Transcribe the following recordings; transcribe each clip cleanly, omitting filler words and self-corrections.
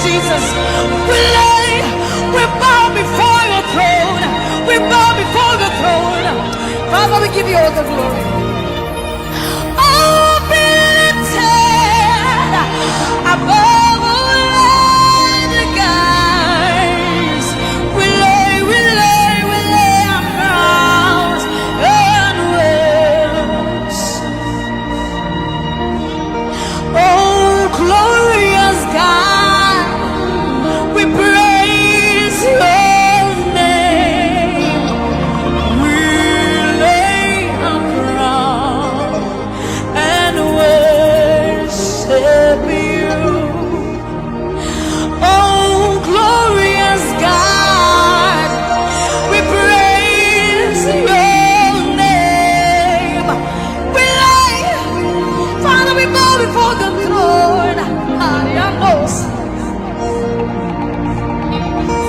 Jesus. We bow before your throne. We bow before the throne. Father, we give you all the glory. Oh, be lifted above all the guys. We lay our crowns and worship. Oh, glorious God, we praise your name. We lay our crown and worship you. Oh, glorious God, we praise your name. We lay, Father, we bow before the throne. Adios.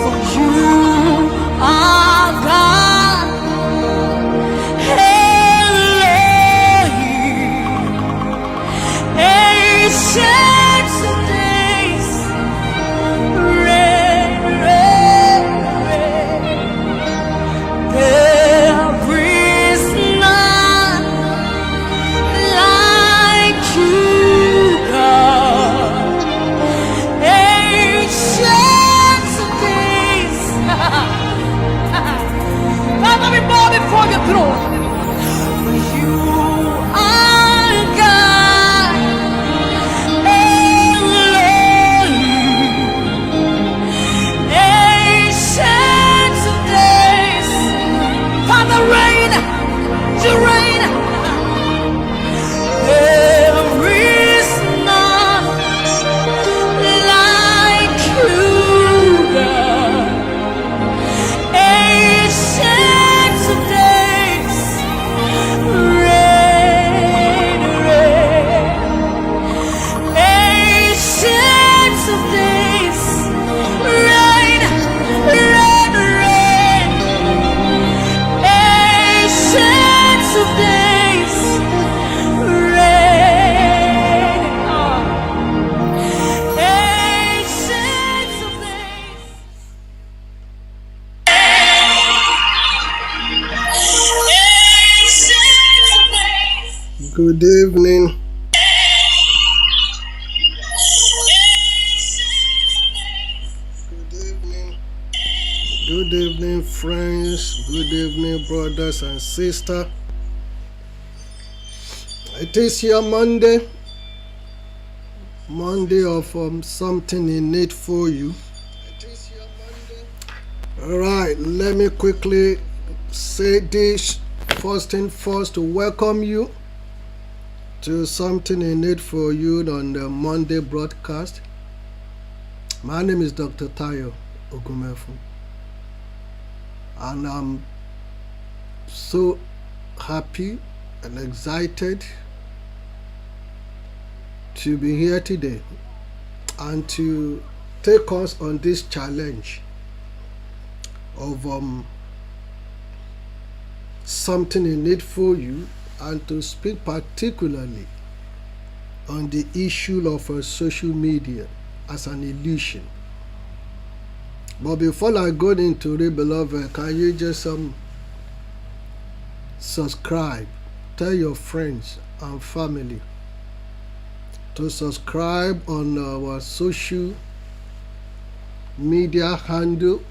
For you are God, Elohim, ancient of days, reign, reign, reign. There is none like you, God. Ancient of days. Father, we bow before your throne. You are God, Elohim, ancient of days. Father, reign, you reign. There is none like you, God. Ancient of days, reign, reign. Ancient of days, reign, reign, reign. Ancient of days, reign. Ancient of days. Good evening. Good evening. Good evening, friends. Good evening, brothers and sisters. It is your Monday of something in it for you. All right, let me quickly say this. First thing first, to welcome you to something in it for you on the Monday broadcast. My name is Dr. Tayo Ogunmefun, and I'm so happy and excited to be here today and to take us on this challenge of something in it for you, and to speak particularly on the issue of social media as an illusion. But before I go into it, beloved, can you just subscribe? Tell your friends and family to subscribe on our social media handle,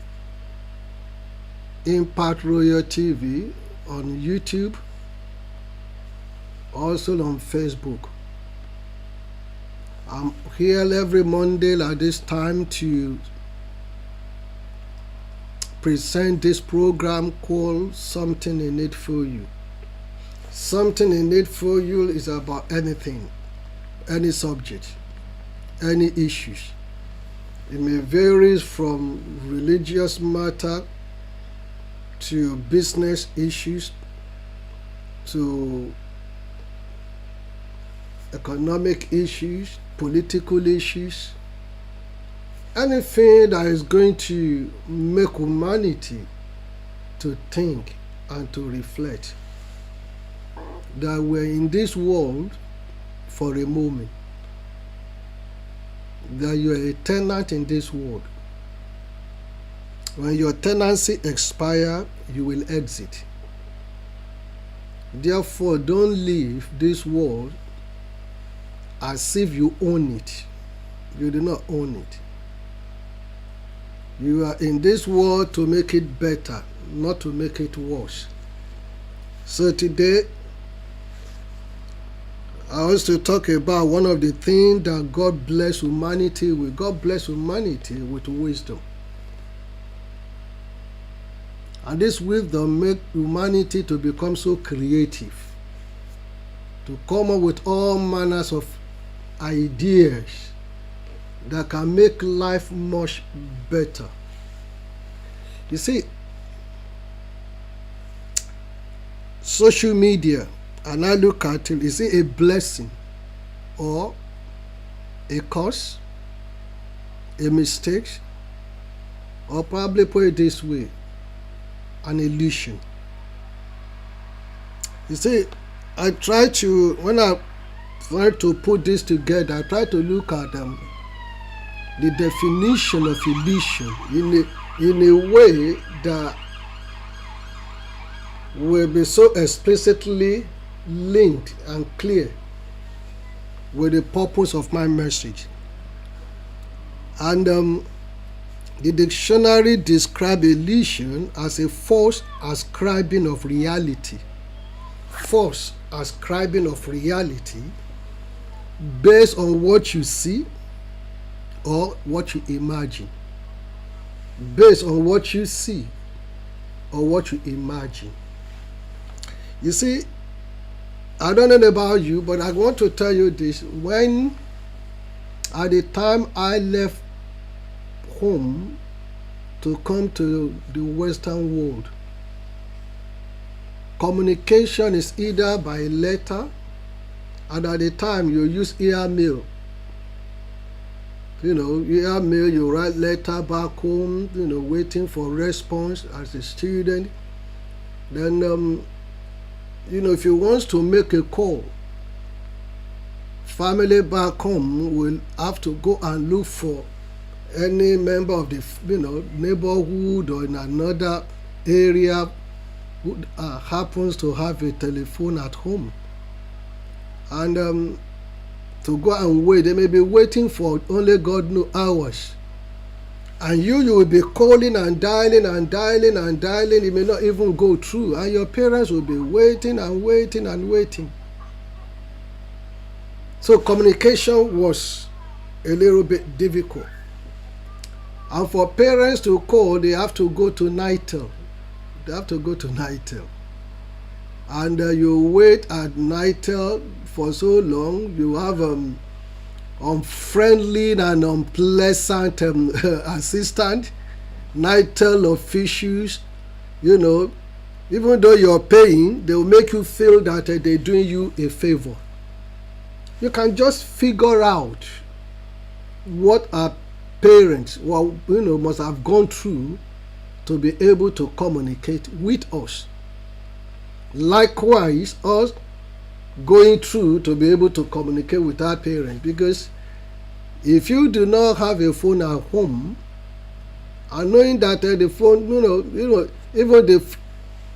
Impact Royal TV on YouTube, also on Facebook. I'm here every Monday at this time to present this program called Something in It for You. Something in it for you is about anything, any subject, any issues. It may vary from religious matter to business issues to economic issues, political issues, anything that is going to make humanity to think and to reflect that we're in this world for a moment. that you are a tenant in this world. When your tenancy expires, you will exit. Therefore, don't leave this world as if you own it. You do not own it. You are in this world to make it better, not to make it worse. So today, I want to talk about one of the things that God bless humanity with. God bless humanity with wisdom. And this wisdom makes humanity to become so creative, to come up with all manners of ideas that can make life much better. You see, social media, and I look at it, is it a blessing or a curse, a mistake, or probably put it this way, an illusion? You see, when I try to put this together, I try to look at the definition of illusion in a way that will be so explicitly linked and clear with the purpose of my message. And the dictionary describes illusion as a false ascribing of reality. False ascribing of reality based on what you see or what you imagine. Based on what you see or what you imagine. You see, I don't know about you, but I want to tell you this. When, at the time I left home to come to the Western world, communication is either by letter, and at the time you use email. Email, you write letter back home, waiting for response as a student. Then, if you want to make a call, family back home will have to go and look for any member of the neighborhood or in another area who happens to have a telephone at home, and to go and wait. They may be waiting for only God knows hours, and you will be calling and dialing and dialing and dialing. It may not even go through, and your parents will be waiting and waiting and waiting. So communication was a little bit difficult. And for parents to call, they have to go to Nitel. And you wait at Nitel for so long. You have unfriendly and unpleasant assistant, Nitel officials. Even though you're paying, they will make you feel that they're doing you a favor. You can just figure out what our parents must have gone through to be able to communicate with us. Likewise, us going through to be able to communicate with our parents, because if you do not have a phone at home, and knowing that the phone, even the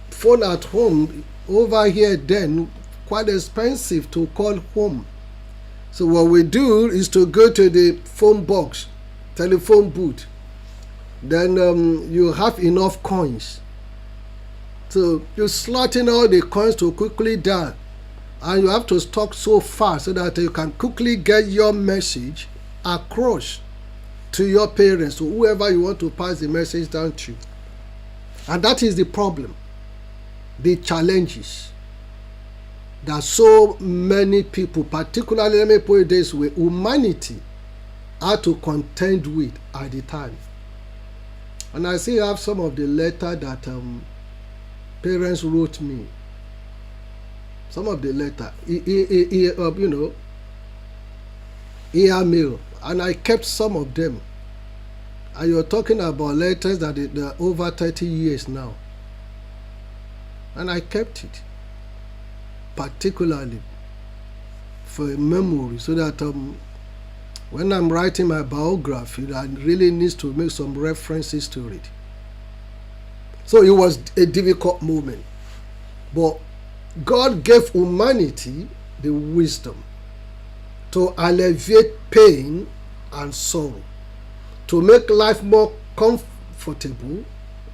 phone at home over here then quite expensive to call home. So what we do is to go to the phone box, telephone booth. Then you have enough coins. So you slot in all the coins to quickly dial, and you have to talk so fast so that you can quickly get your message across to your parents or whoever you want to pass the message down to. And that is the problem, the challenges that so many people, particularly, let me put it this way, humanity, had to contend with at the time. And I still have some of the letter that parents wrote me. Some of the letter, email, and I kept some of them. And you're talking about letters that are over 30 years now. And I kept it, particularly for a memory, so that When I'm writing my biography, I really need to make some references to it. So it was a difficult moment. But God gave humanity the wisdom to alleviate pain and sorrow, to make life more comfortable,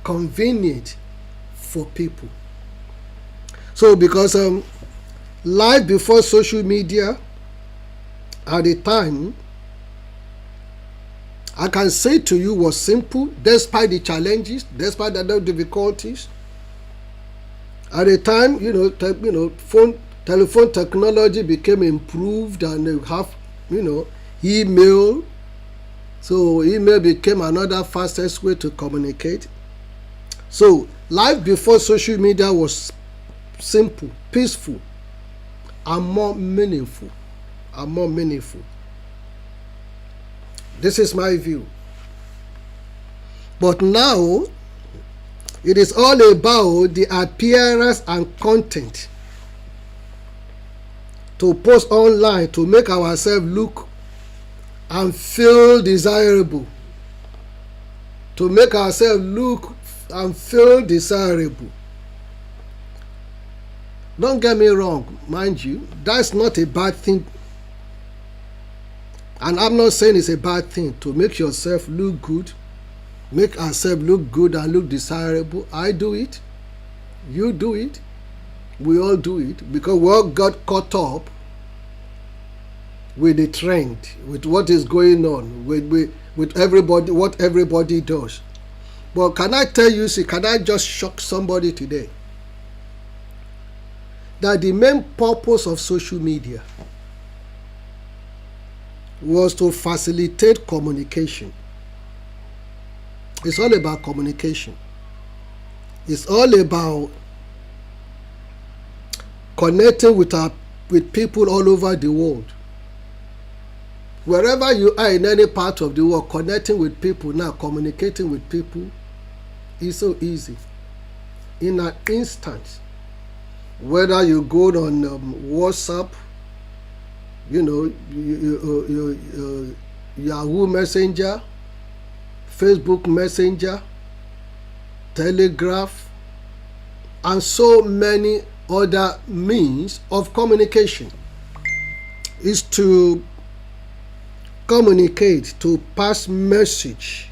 convenient for people. So because life before social media at the time, I can say to you, was simple despite the challenges, despite the difficulties. At the time, telephone technology became improved, and you have, email. So email became another fastest way to communicate. So life before social media was simple, peaceful, and more meaningful. This is my view. But now, it is all about the appearance and content to post online to make ourselves look and feel desirable. To make ourselves look and feel desirable. Don't get me wrong, mind you, that's not a bad thing. And I'm not saying it's a bad thing to make yourself look good, make ourselves look good and look desirable. I do it. You do it. We all do it, because we all got caught up with the trend, with what is going on, with everybody, what everybody does. But can I tell you, can I just shock somebody today? That the main purpose of social media was to facilitate communication. It's all about communication. It's all about connecting with people all over the world. Wherever you are in any part of the world, connecting with people now, communicating with people is so easy. In an instant, whether you go on WhatsApp, Yahoo Messenger, Facebook Messenger, Telegraph, and so many other means of communication, is to communicate, to pass message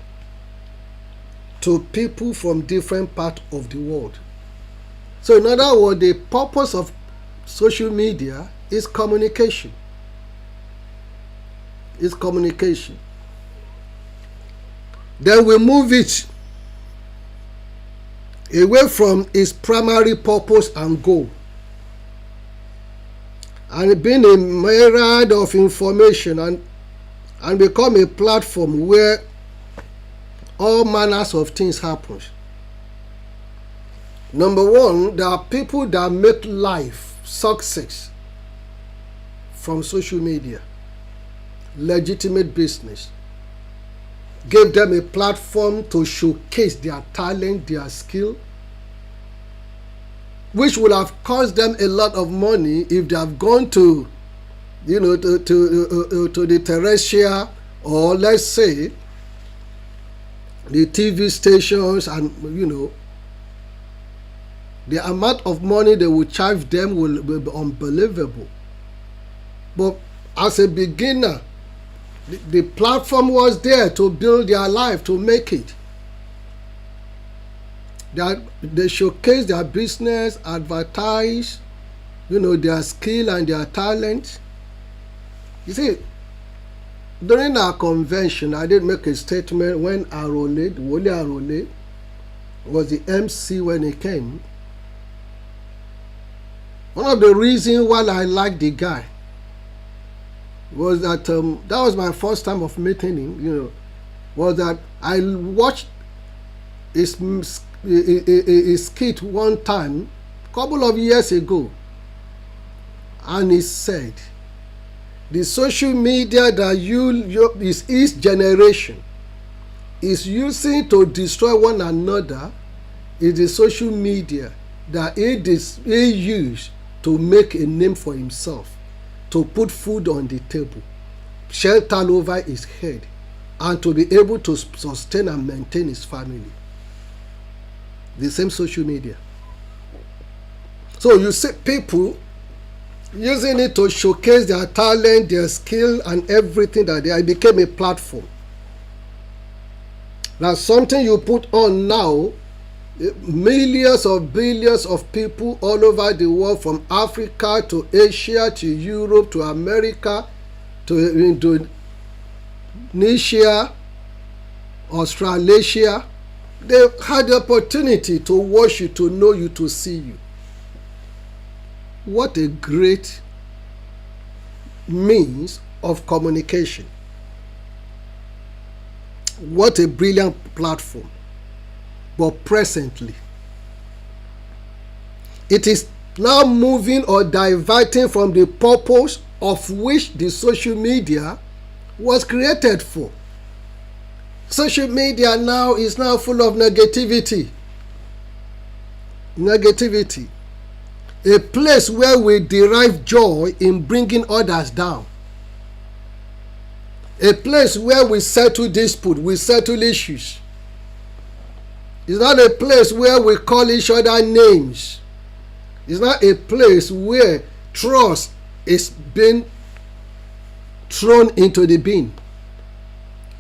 to people from different parts of the world. So in other words, the purpose of social media is communication. It's communication. Then we move it away from its primary purpose and goal, and being a myriad of information and become a platform where all manners of things happen. Number one, there are people that make life success from social media. Legitimate business. Gave them a platform to showcase their talent, their skill, which would have cost them a lot of money if they have gone to, to the terrestrial, or let's say the TV stations, and the amount of money they will charge them will be unbelievable. But as a beginner, the platform was there to build their life, to make it. They showcase their business, advertise, their skill and their talent. You see, during our convention, I did make a statement when Wole Arole was the MC when he came. One of the reasons why I liked the guy was that that was my first time of meeting him, was that I watched his skit one time, a couple of years ago, and he said, the social media that is his generation is using to destroy one another is the social media that he used to make a name for himself, to put food on the table. shelter over his head, and to be able to sustain and maintain his family. The same social media. So you see people using it to showcase their talent, their skill, and everything that they are. It became a platform. That's something you put on now. Millions of billions of people all over the world, from Africa to Asia to Europe to America to Indonesia, Australasia, they had the opportunity to watch you, to know you, to see you. What a great means of communication. What a brilliant platform. But presently, it is now moving or diverting from the purpose of which the social media was created for. Social media now is now full of negativity. Negativity. A place where we derive joy in bringing others down. A place where we settle dispute, we settle issues. It's not a place where we call each other names. It's not a place where trust is being thrown into the bin.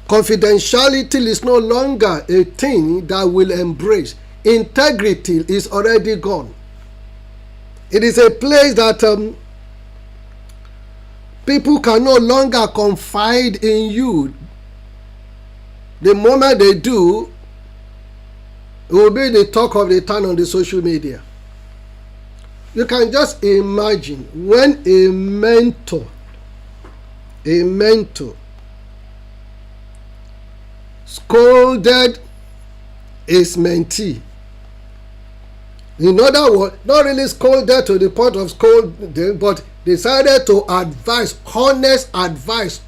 Confidentiality is no longer a thing that we'll embrace. Integrity is already gone. It is a place that people can no longer confide in you. The moment they do, it will be the talk of the town on the social media. You can just imagine when a mentor scolded his mentee. In other words, not really scolded to the point of scolding, but decided to advise, honest advice,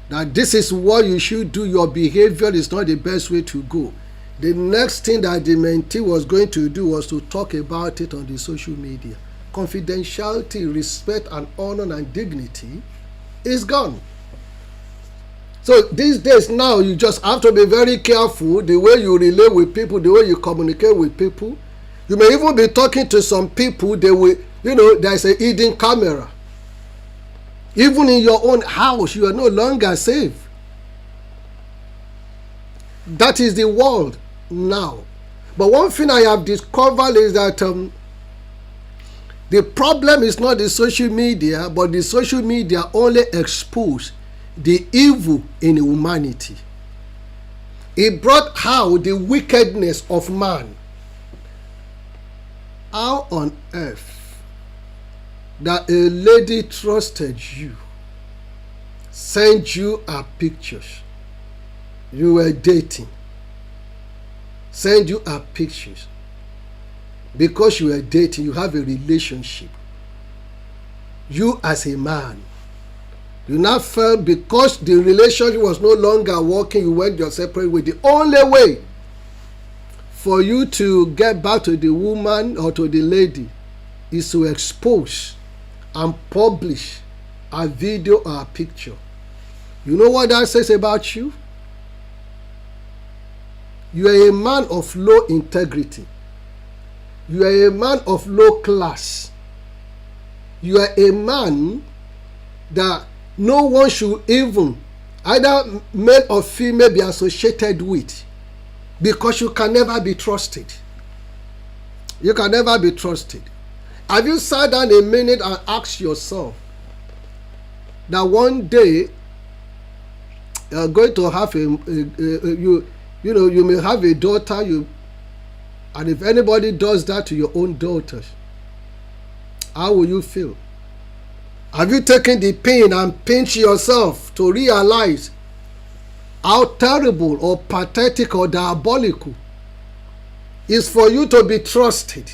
that this is what you should do. Your behavior is not the best way to go. The next thing that the mentee was going to do was to talk about it on the social media. Confidentiality, respect, and honor and dignity is gone. So these days now, you just have to be very careful the way you relate with people, the way you communicate with people. You may even be talking to some people, they will, there's a hidden camera. Even in your own house, you are no longer safe. That is the world now. But one thing I have discovered is that the problem is not the social media, but the social media only expose the evil in humanity. It brought out the wickedness of man. How on earth that a lady trusted you, sent you her pictures, you were dating, send you her pictures, because you were dating, you have a relationship, you as a man, you now felt because the relationship was no longer working, you went your separate way. The only way for you to get back to the woman or to the lady is to expose and publish a video or a picture. You know what that says about you? You are a man of low integrity. You are a man of low class. You are a man that no one should even, either male or female, be associated with, because you can never be trusted. You can never be trusted. Have you sat down a minute and asked yourself that one day you are going to have you may have a daughter, and if anybody does that to your own daughters, how will you feel? Have you taken the pain and pinch yourself to realize how terrible or pathetic or diabolical is for you to be trusted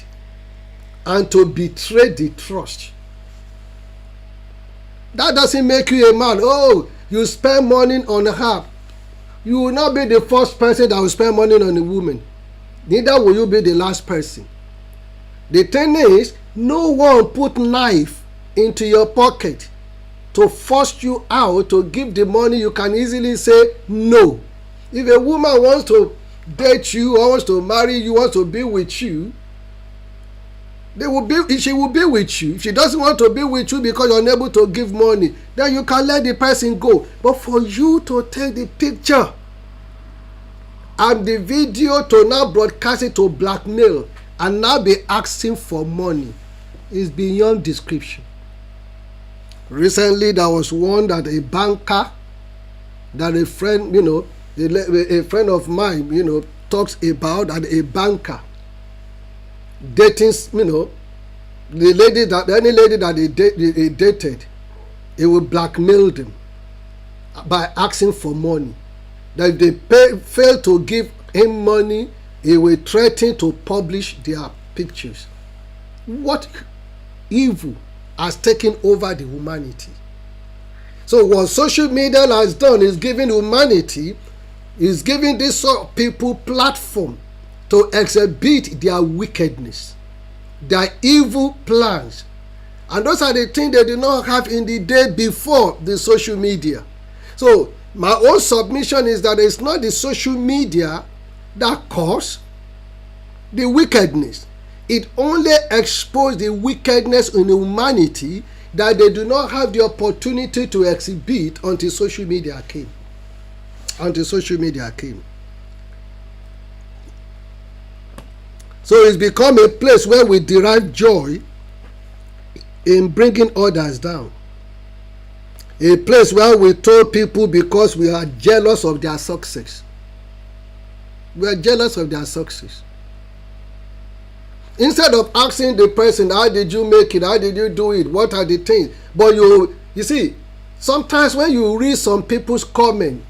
and to betray the trust? That doesn't make you a man. Oh, you spend money on her. You will not be the first person that will spend money on a woman. Neither will you be the last person. The thing is, no one put knife into your pocket to force you out to give the money, you can easily say no. If a woman wants to date you or wants to marry you, wants to be with you, she will be with you. If she doesn't want to be with you because you're unable to give money, then you can let the person go. But for you to take the picture and the video to now broadcast it to blackmail and now be asking for money is beyond description. Recently, there was one that a banker, that a friend, a friend of mine, talks about, that a banker dating, any lady that he dated, he will blackmail them by asking for money. That if they fail to give him money, he will threaten to publish their pictures. What evil has taken over the humanity? So what social media has done is giving humanity, is giving this sort of people platform to exhibit their wickedness, their evil plans. And those are the things they did not have in the day before the social media. So my own submission is that it's not the social media that caused the wickedness. It only exposed the wickedness in humanity that they do not have the opportunity to exhibit until social media came. So it's become a place where we derive joy in bringing others down. A place where we told people because we are jealous of their success. We are jealous of their success. Instead of asking the person, how did you make it? How did you do it? What are the things? But you see, sometimes when you read some people's comment,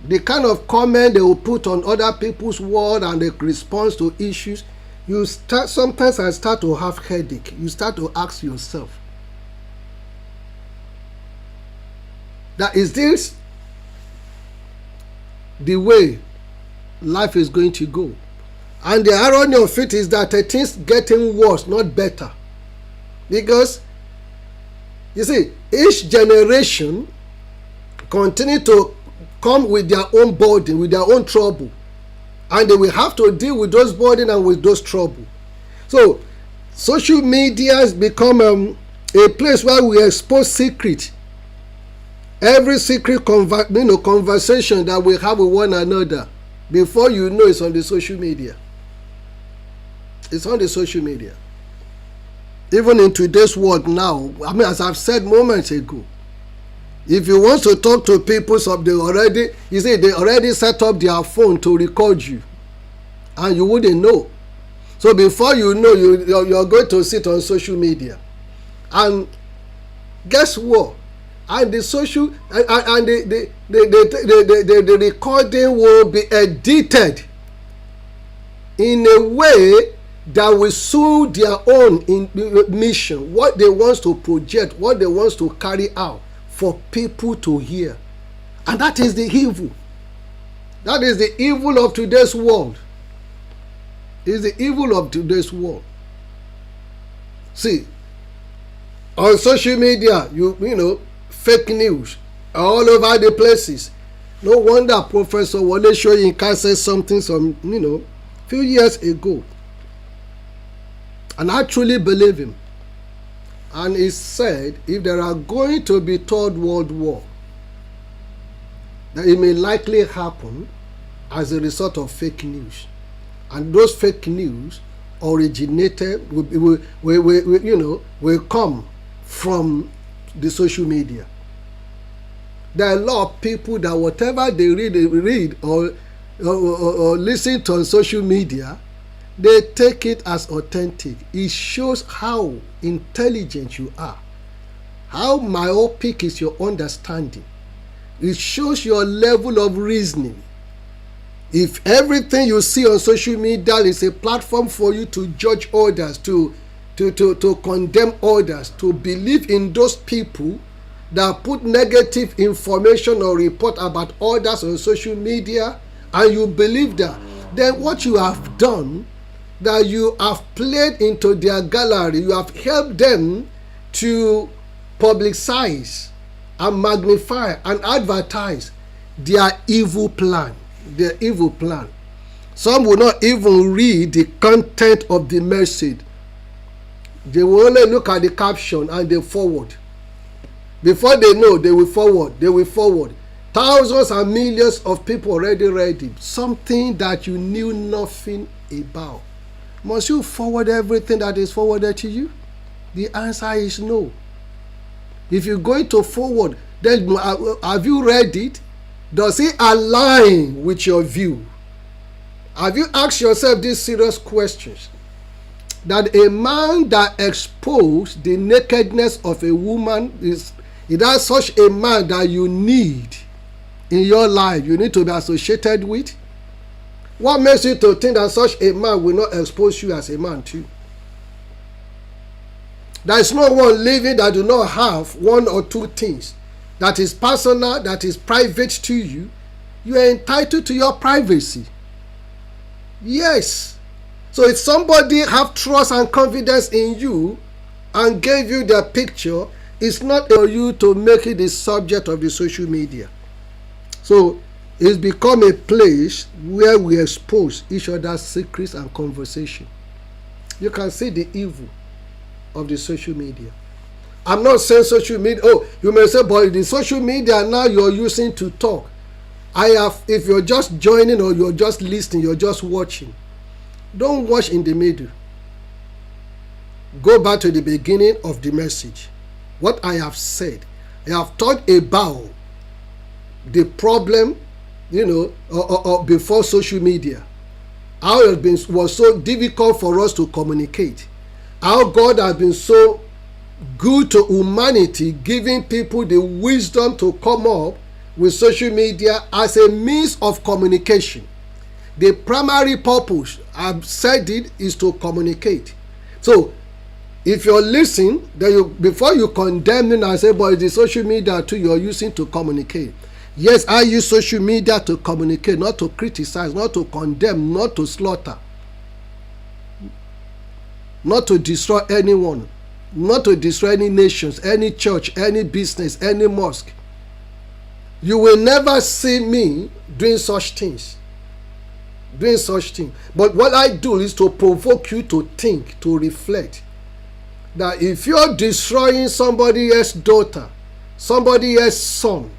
the kind of comment they will put on other people's word and the response to issues, sometimes I start to have headache. You start to ask yourself, that is this the way life is going to go? And the irony of it is that things getting worse, not better. Because, you see, each generation continue to come with their own burden, with their own trouble. And they will have to deal with those burden and with those trouble. So, social media has become a place where we expose secret. Every secret conversation that we have with one another, before you know, it's on the social media. It's on the social media. Even in today's world now, as I've said moments ago, if you want to talk to people, they already set up their phone to record you, and you wouldn't know. So before you know, you're going to sit on social media, and guess what? And the social and the recording will be edited in a way that will suit their own mission, what they want to project, what they want to carry out for people to hear. And that is the evil. That is the evil of today's world. It's the evil of today's world. See, on social media, fake news all over the places. No wonder Professor Wole Soyinka said something few years ago. And I truly believe him. And he said, if there are going to be Third World War, that it may likely happen as a result of fake news. And those fake news originated, will come from the social media. There are a lot of people that whatever they read or listen to on social media, they take it as authentic. It shows how intelligent you are, how myopic is your understanding. It shows your level of reasoning. If everything you see on social media is a platform for you to judge others, to condemn others, to believe in those people that put negative information or report about others on social media, and you believe that, then what you have done, that you have played into their gallery, you have helped them to publicize and magnify and advertise their evil plan. Their evil plan. Some will not even read the content of the message. They will only look at the caption and they forward. Before they know, they will forward. They will forward. Thousands and millions of people already read it. Something that you knew nothing about. Must you forward everything that is forwarded to you? The answer is no. If you're going to forward, then have you read it? Does it align with your view? Have you asked yourself these serious questions? That a man that exposed the nakedness of a woman is that such a man that you need in your life, you need to be associated with? What makes you to think that such a man will not expose you as a man too? There is no one living that do not have one or two things that is personal, that is private to you. You are entitled to your privacy. Yes. So if somebody have trust and confidence in you and gave you their picture, it's not for you to make it the subject of the social media. So it's become a place where we expose each other's secrets and conversation. You can see the evil of the social media. I'm not saying social media, oh, you may say, but the social media now you're using to talk. If you're just joining or you're just listening, you're just watching, don't watch in the middle. Go back to the beginning of the message. What I have said, I have talked about the problem, before social media. How it was so difficult for us to communicate. How God has been so good to humanity, giving people the wisdom to come up with social media as a means of communication. The primary purpose, I've said it, is to communicate. So if you're listening, then before you condemn me and say, but the social media too you're using to communicate. Yes, I use social media to communicate, not to criticize, not to condemn, not to slaughter, not to destroy anyone, not to destroy any nations, any church, any business, any mosque. You will never see me doing such things. But what I do is to provoke you to think, to reflect. That if you're destroying somebody else's daughter, somebody else's son,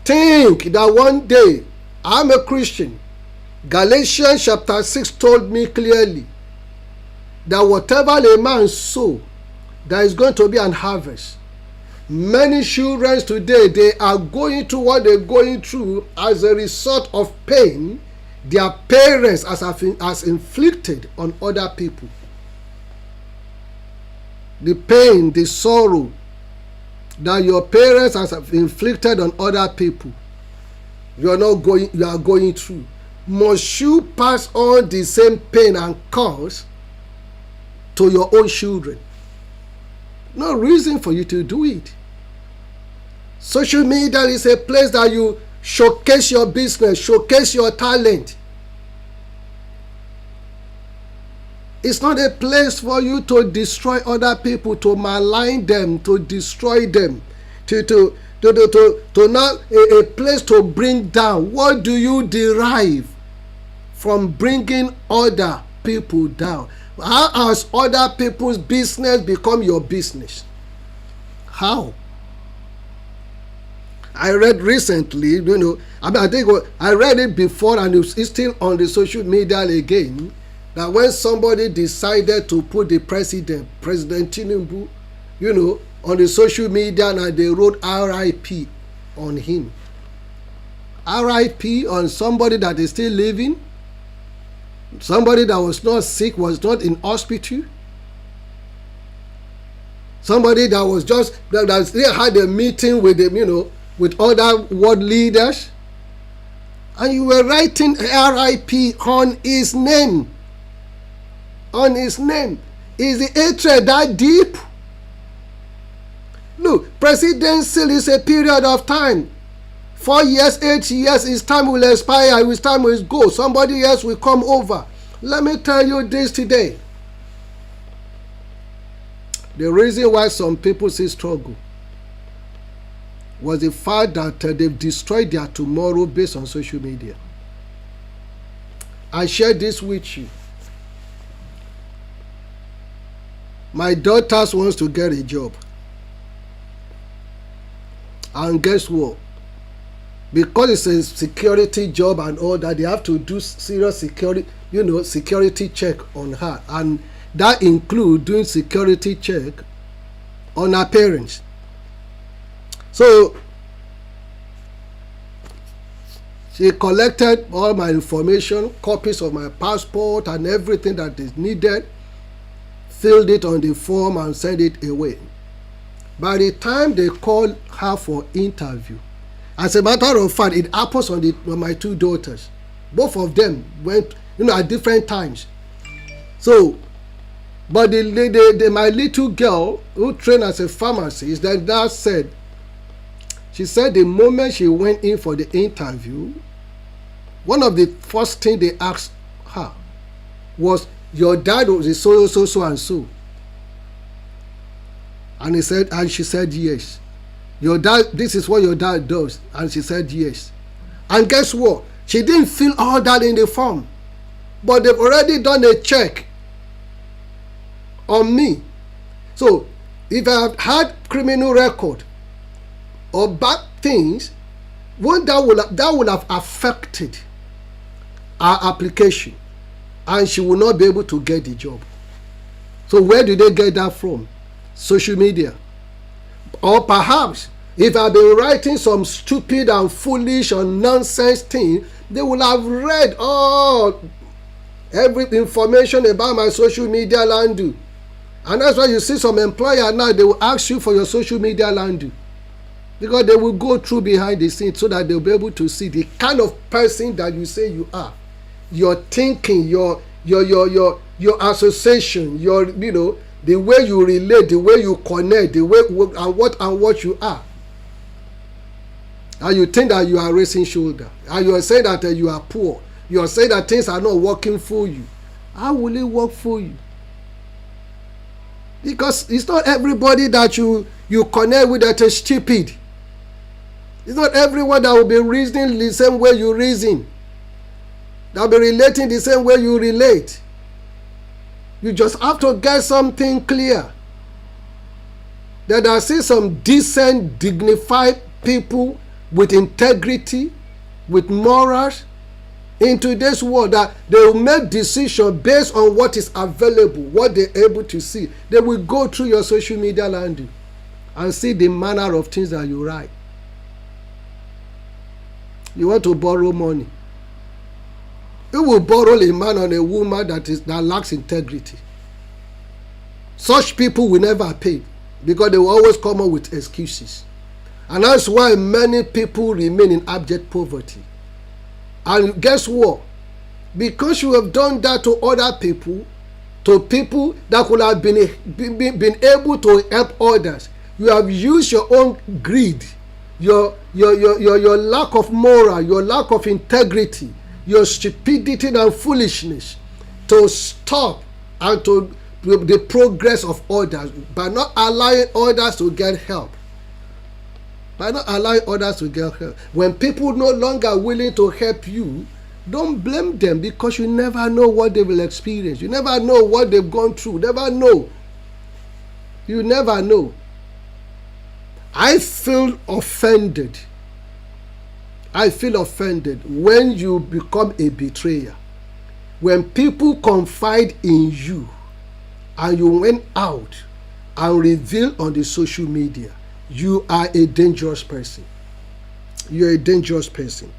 think that one day, I'm a Christian. Galatians chapter 6 told me clearly that whatever a man sow, there is going to be an harvest. Many children today, they are going through what they're going through as a result of pain their parents has inflicted on other people. The pain, the sorrow that your parents have inflicted on other people, you are going through. Must you pass on the same pain and cause to your own children? No reason for you to do it. Social media is a place that you showcase your business, showcase your talent. It's not a place for you to destroy other people, to malign them, to destroy them, to not a place to bring down. What do you derive from bringing other people down? How has other people's business become your business? How? I read recently, I think I read it before and it's still on the social media again, that when somebody decided to put the President Tinubu, on the social media, and they wrote RIP on him. RIP on somebody that is still living, somebody that was not sick, was not in hospital, somebody that was that still had a meeting with them, with other world leaders, and you were writing RIP on his name. On his name. Is the hatred that deep? Look, presidency is a period of time. 4 years, 8 years, his time will expire, his time will go. Somebody else will come over. Let me tell you this today. The reason why some people see struggle was the fact that they've destroyed their tomorrow based on social media. I share this with you. My daughters wants to get a job. And guess what? Because it's a security job and all that, they have to do serious security check on her. And that includes doing security check on her parents. So she collected all my information, copies of my passport and everything that is needed, filled it on the form and sent it away. By the time they called her for interview, as a matter of fact, it happens on my two daughters. Both of them went, at different times. So, but my little girl who trained as a pharmacist, that said, she said the moment she went in for the interview, one of the first things they asked her was, your dad was so and so. And she said yes. Your dad, this is what your dad does. And she said yes. And guess what? She didn't fill all that in the form. But they've already done a check on me. So if I have had criminal record or bad things, that would have affected our application, and she will not be able to get the job. So where do they get that from? Social media. Or perhaps if I've been writing some stupid and foolish or nonsense thing, they will have read every information about my social media handle. And that's why you see some employer now, they will ask you for your social media handle, because they will go through behind the scenes so that they'll be able to see the kind of person that you say you are, your thinking, your association, the way you relate, the way you connect, the way and what you are. And you think that you are raising shoulder, and you are saying that you are poor, you are saying that things are not working for you. How will it work for you? Because it's not everybody that you connect with that is stupid. It's not everyone that will be reasoning the same way you reason, that will be relating the same way you relate. You just have to get something clear. That I see some decent, dignified people with integrity, with morals in today's world, that they will make decisions based on what is available, what they're able to see. They will go through your social media handle and see the manner of things that you write. You want to borrow money. You will borrow a man or a woman that lacks integrity. Such people will never pay, because they will always come up with excuses. And that's why many people remain in abject poverty. And guess what? Because you have done that to other people, to people that could have been able to help others, you have used your own greed, your lack of moral, your lack of integrity, your stupidity and foolishness to stop and to the progress of others by not allowing others to get help. By not allowing others to get help. When people no longer willing to help you, don't blame them, because you never know what they will experience. You never know what they've gone through. Never know. You never know. I feel offended. I feel offended when you become a betrayer. When people confide in you and you went out and reveal on the social media, you are a dangerous person. You're a dangerous person.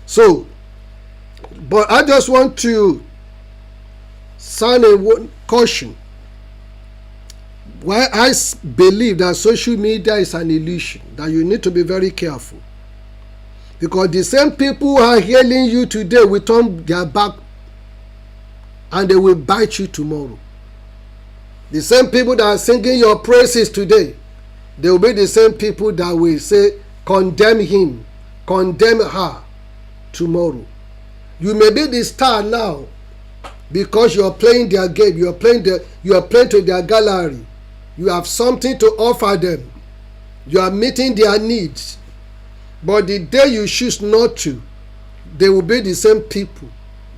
So, but I just want to sound a caution. Why I believe that social media is an illusion, that you need to be very careful. Because the same people who are hailing you today will turn their back and they will bite you tomorrow. The same people that are singing your praises today, they will be the same people that will say, condemn him, condemn her tomorrow. You may be the star now because you are playing their game, you are playing to their gallery. You have something to offer them. You are meeting their needs. But the day you choose not to, they will be the same people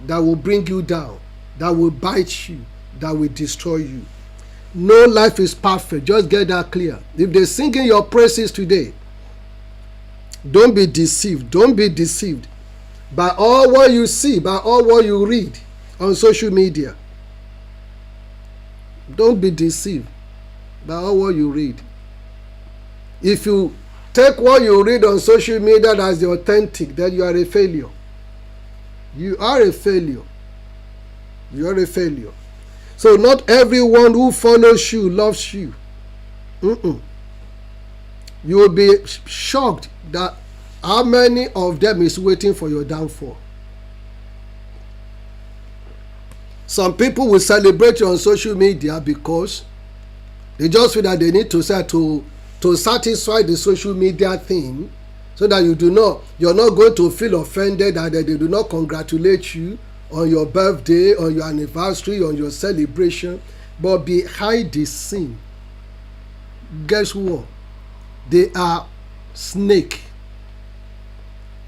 that will bring you down, that will bite you, that will destroy you. No life is perfect. Just get that clear. If they sing in your praises today, don't be deceived. Don't be deceived by all what you see, by all what you read on social media. Don't be deceived by all what you read. If you take what you read on social media as the authentic, then you are a failure. You are a failure. You are a failure. So not everyone who follows you loves you. You will be shocked that how many of them is waiting for your downfall. Some people will celebrate you on social media because they just feel that they need to satisfy the social media thing, so that you're not going to feel offended that they do not congratulate you on your birthday, on your anniversary, on your celebration. But behind the scene, guess what? They are snake.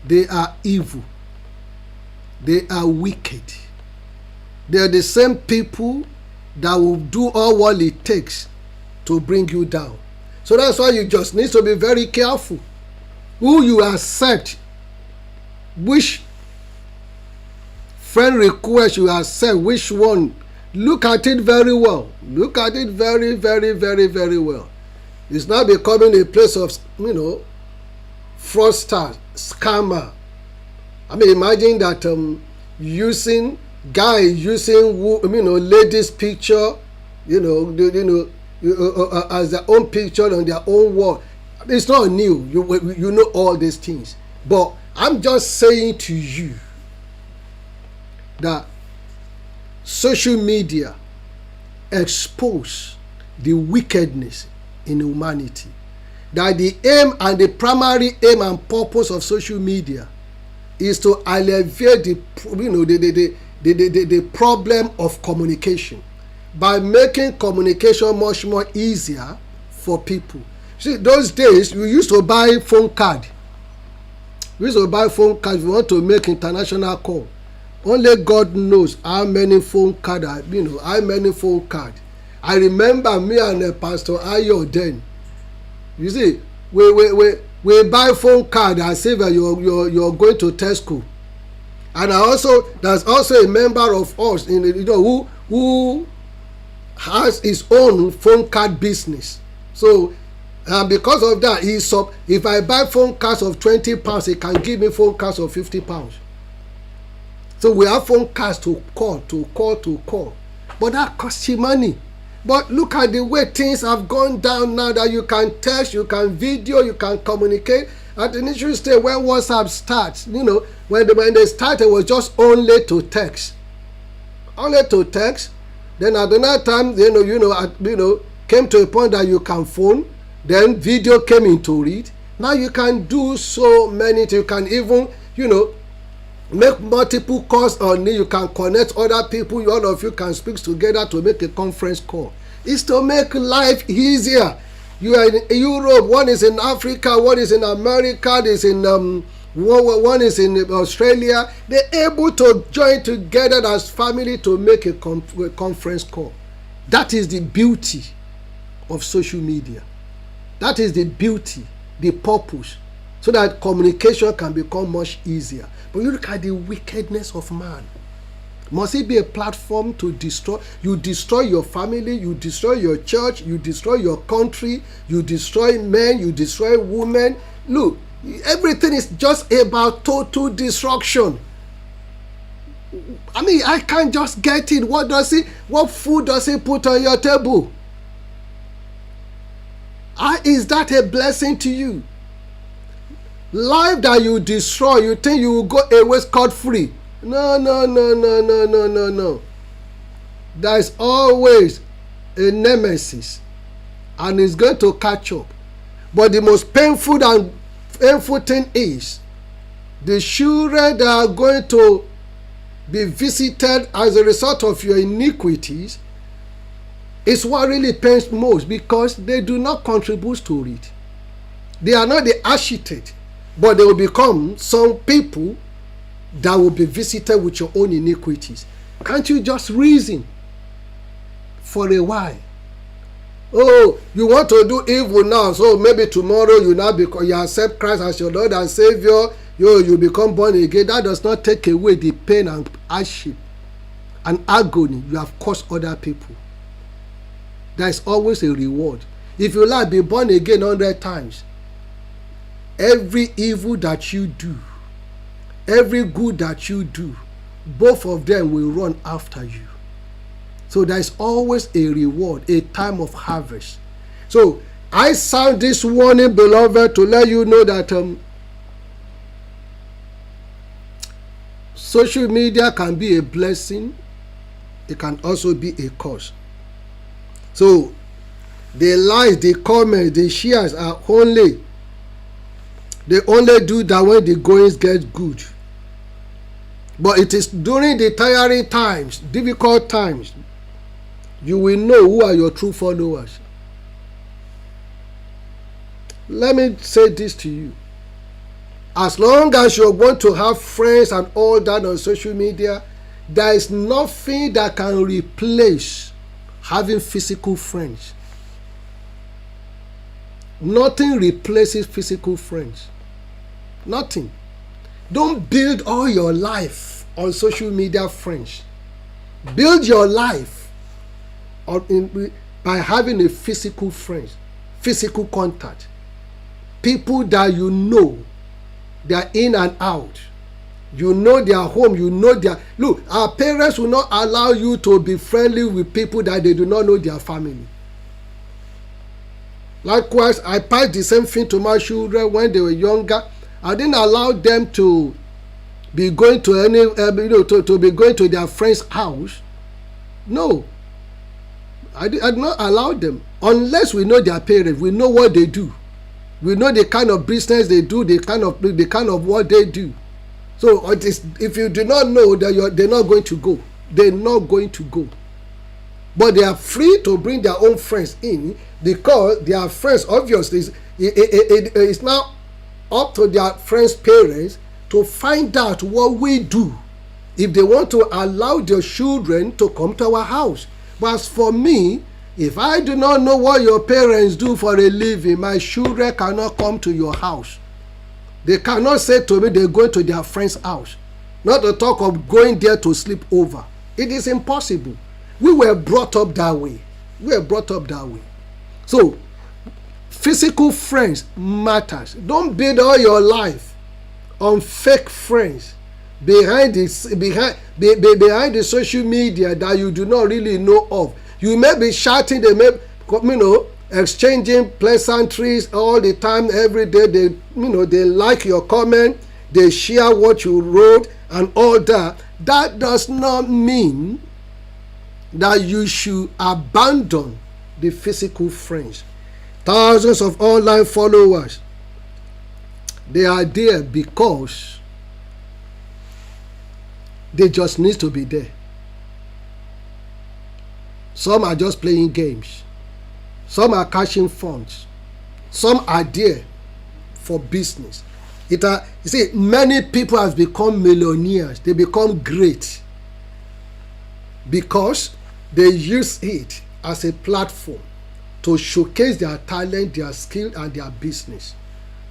They are evil. They are wicked. They are the same people that will do all what it takes to bring you down. So that's why you just need to be very careful who you accept, which friend request you accept, which one. Look at it very well. Look at it very, very, very, very well. It's not becoming a place of, fraudster, scammer. I mean, imagine that using ladies' picture, as their own picture on their own wall. It's not new. You know all these things. But I'm just saying to you that social media expose the wickedness in humanity. That the aim and the primary aim and purpose of social media is to alleviate the problem of communication by making communication much more easier for people. See, those days we used to buy phone card. We used to buy phone card if we want to make international call. Only God knows how many phone card, how many phone card. I remember me and Pastor Ayo then. You see, we buy phone card as if you're going to Tesco. And there's also a member of us who has his own phone card business. So because of that, if I buy phone cards of £20, he can give me phone cards of £50. So we have phone cards to call. But that costs you money. But look at the way things have gone down now, that you can text, you can video, you can communicate. At the initial stage when WhatsApp starts, when they started, it was just only to text. Only to text. Then at another time, came to a point that you can phone. Then video came into it. Now you can do so many things. You can even, make multiple calls on it. You can connect other people. All of you can speak together to make a conference call. It's to make life easier. You are in Europe, one is in Africa, one is in America, one is in Australia. They're able to join together as family to make a conference call. That is the beauty of social media. That is the beauty, the purpose, so that communication can become much easier. But you look at the wickedness of man. Must it be a platform to destroy? You destroy your family, you destroy your church, you destroy your country, you destroy men, you destroy women. Look, everything is just about total destruction. I mean, I can't just get it. What food does he put on your table? Is that a blessing to you? Life that you destroy, you think you will go away scot-free. No. There is always a nemesis, and it's going to catch up. But the most painful thing is the children that are going to be visited as a result of your iniquities It's what really pains most because they do not contribute to it. They are not the architect, but they will become some people that will be visited with your own iniquities. Can't you just reason for a while? Oh, you want to do evil now, so maybe tomorrow you accept Christ as your Lord and Savior, you become born again. That does not take away the pain and hardship and agony you have caused other people. There is always a reward. If you like be born again 100 times, every evil that you do, every good that you do, both of them will run after you. So there is always a reward, a time of harvest. So I sound this warning, beloved, to let you know that social media can be a blessing. It can also be a curse. So the likes, the comments, the shares are they only do that when the goings get good. But it is during the tiring times, difficult times, you will know who are your true followers. Let me say this to you. As long as you're going to have friends and all that on social media, there is nothing that can replace having physical friends. Nothing replaces physical friends. Nothing. Don't build all your life on social media friends. Build your life by having a physical friend, physical contact. People that you know, they are in and out. You know their home, you know their... Look, our parents will not allow you to be friendly with people that they do not know their family. Likewise, I passed the same thing to my children when they were younger. I didn't allow them to be going to any, to be going to their friend's house. No, I did not allow them unless we know their parents. We know what they do. We know the kind of business they do, the kind of what they do. So if you do not know that they're not going to go. They're not going to go. But they are free to bring their own friends in because their friends, obviously, it's now up to their friends' parents to find out what we do if they want to allow their children to come to our house. But as for me, if I do not know what your parents do for a living, my children cannot come to your house. They cannot say to me they're going to their friend's house. Not to talk of going there to sleep over. It is impossible. We were brought up that way. So, physical friends matters. Don't build all your life on fake friends behind the social media that you do not really know of. You may be chatting, they may, exchanging pleasantries all the time, every day. They like your comment, they share what you wrote and all that. That does not mean that you should abandon the physical friends. Thousands of online followers, they are there because they just need to be there. Some are just playing games. Some are cashing funds. Some are there for business. You see, many people have become millionaires. They become great because they use it as a platform to showcase their talent, their skill, and their business.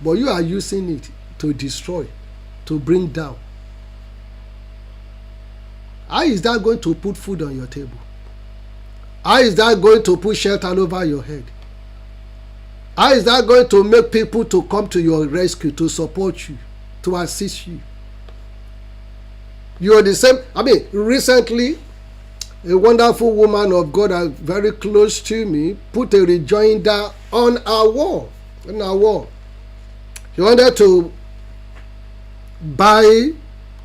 But you are using it to destroy, to bring down. How is that going to put food on your table? How is that going to put shelter over your head? How is that going to make people to come to your rescue, to support you, to assist you? You are the same. Recently, a wonderful woman of God, very close to me, put a rejoinder on our wall. She wanted to buy,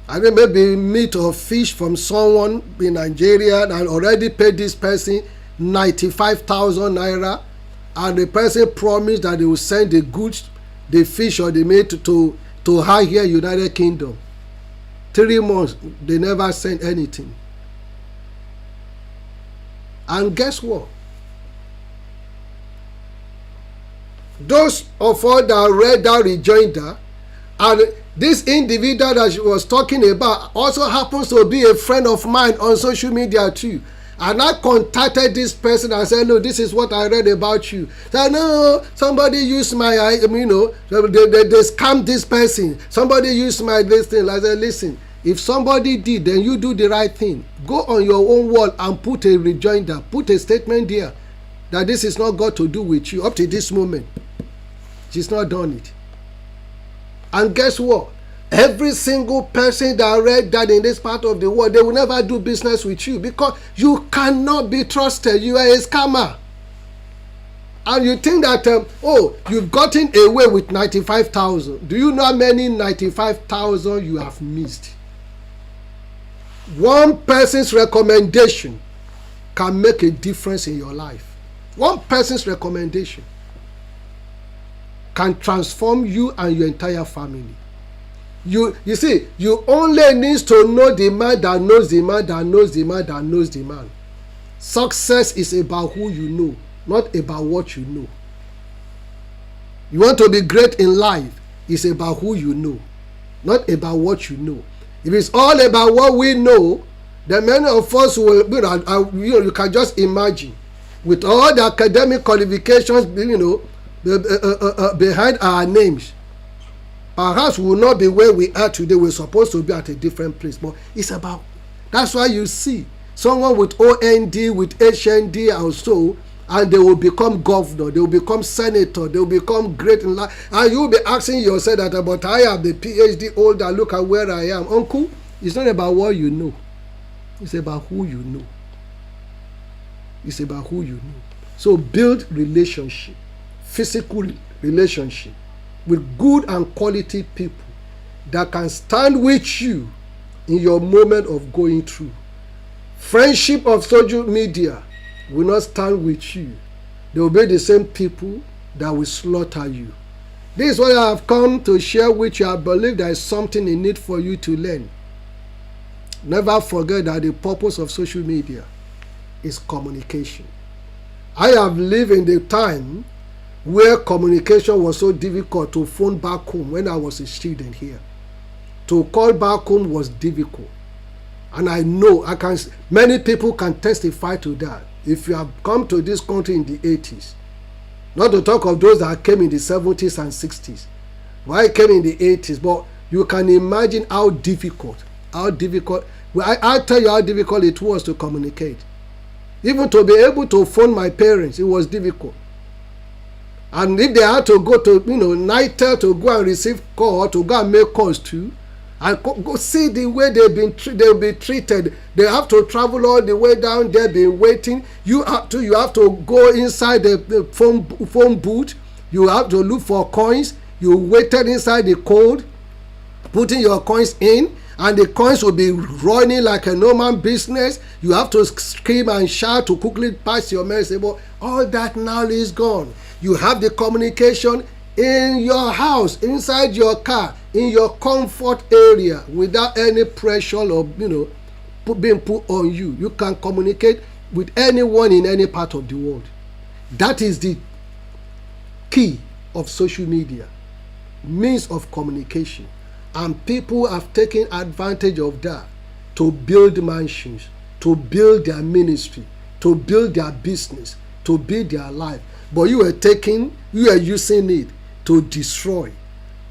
maybe meat or fish from someone in Nigeria and already paid this person 95,000 naira, and the person promised that they will send the goods, the fish or the meat to her here, United Kingdom. 3 months, they never sent anything. And guess what? Those of us that read that rejoinder, and this individual that she was talking about also happens to be a friend of mine on social media too. And I contacted this person and said, no, this is what I read about you. Said, no, somebody used my, they scammed this person. Somebody used my this thing. I said, listen, if somebody did, then you do the right thing. Go on your own wall and put a rejoinder, put a statement there that this is not got to do with you up to this moment. She's not done it. And guess what? Every single person that read that in this part of the world, they will never do business with you because you cannot be trusted. You are a scammer. And you think that, you've gotten away with 95,000. Do you know how many 95,000 you have missed? One person's recommendation can make a difference in your life. One person's recommendation can transform you and your entire family. You see, you only need to know the man that knows the man that knows the man that knows the man. Success is about who you know, not about what you know. You want to be great in life, it's about who you know, not about what you know. If it's all about what we know, then many of us will, you can just imagine, with all the academic qualifications, behind our names, perhaps we will not be where we are today. We're supposed to be at a different place, but it's about, that's why you see someone with OND, with HND also, and they will become governor, they will become senator, they will become great in life, and you will be asking yourself that, but I have the PhD holder, look at where I am. Uncle, it's not about what you know, it's about who you know. It's about who you know. So build relationship, physical relationship with good and quality people that can stand with you in your moment of going through. Friendship of social media will not stand with you. They will be the same people that will slaughter you. This is what I have come to share with you. I believe there is something in it for you to learn. Never forget that the purpose of social media is communication. I have lived in the time where communication was so difficult. To phone back home when I was a student here, to call back home was difficult. And I know, many people can testify to that. If you have come to this country in the 80s, not to talk of those that came in the 70s and 60s, why came in the 80s, but you can imagine how difficult, well, I'll tell you how difficult it was to communicate. Even to be able to phone my parents, it was difficult. And if they had to go to, Nitel to go and receive call, to go and make calls too, and go see the way they'll be treated. They have to travel all the way down there, be waiting. You have to go inside the phone booth. You have to look for coins. You waited inside the cold, putting your coins in, and the coins will be running like a normal business. You have to scream and shout to quickly pass your message. But all that now is gone. You have the communication in your house, inside your car, in your comfort area, without any pressure of being put on you. You can communicate with anyone in any part of the world. That is the key of social media, means of communication. And people have taken advantage of that to build mansions, to build their ministry, to build their business, to build their life. But you are using it to destroy.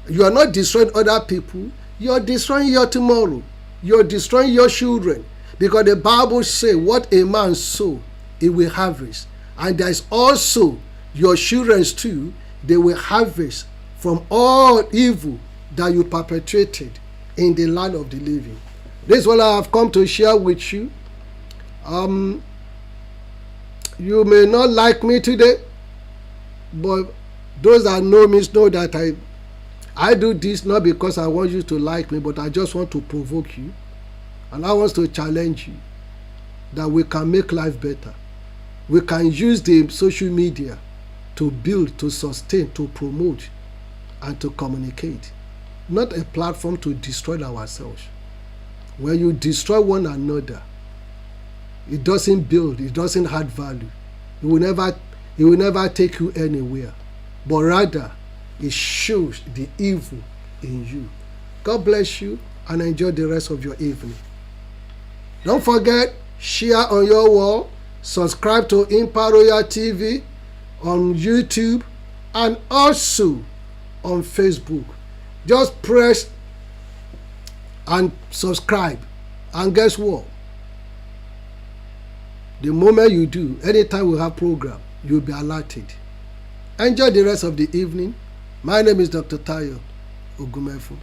You are not destroying other people. You are destroying your tomorrow. You are destroying your children. Because the Bible says, what a man sow, he will harvest. And there is also your children too. They will harvest from all evil that you perpetrated in the land of the living. This is what I have come to share with you. You may not like me today, but those that know me know that I do this not because I want you to like me, but I just want to provoke you, and I want to challenge you that we can make life better. We can use the social media to build, to sustain, to promote, and to communicate. Not a platform to destroy ourselves. When you destroy one another, it doesn't build, it doesn't add value. It will never take you anywhere. but rather it shows the evil in you. God bless you and enjoy the rest of your evening. Don't forget, share on your wall, subscribe to Impact Royal TV on YouTube and also on Facebook. Just press and subscribe, and guess what? The moment you do, anytime we have program, you'll be alerted. Enjoy the rest of the evening. My name is Dr. Tayo Ogunmefun.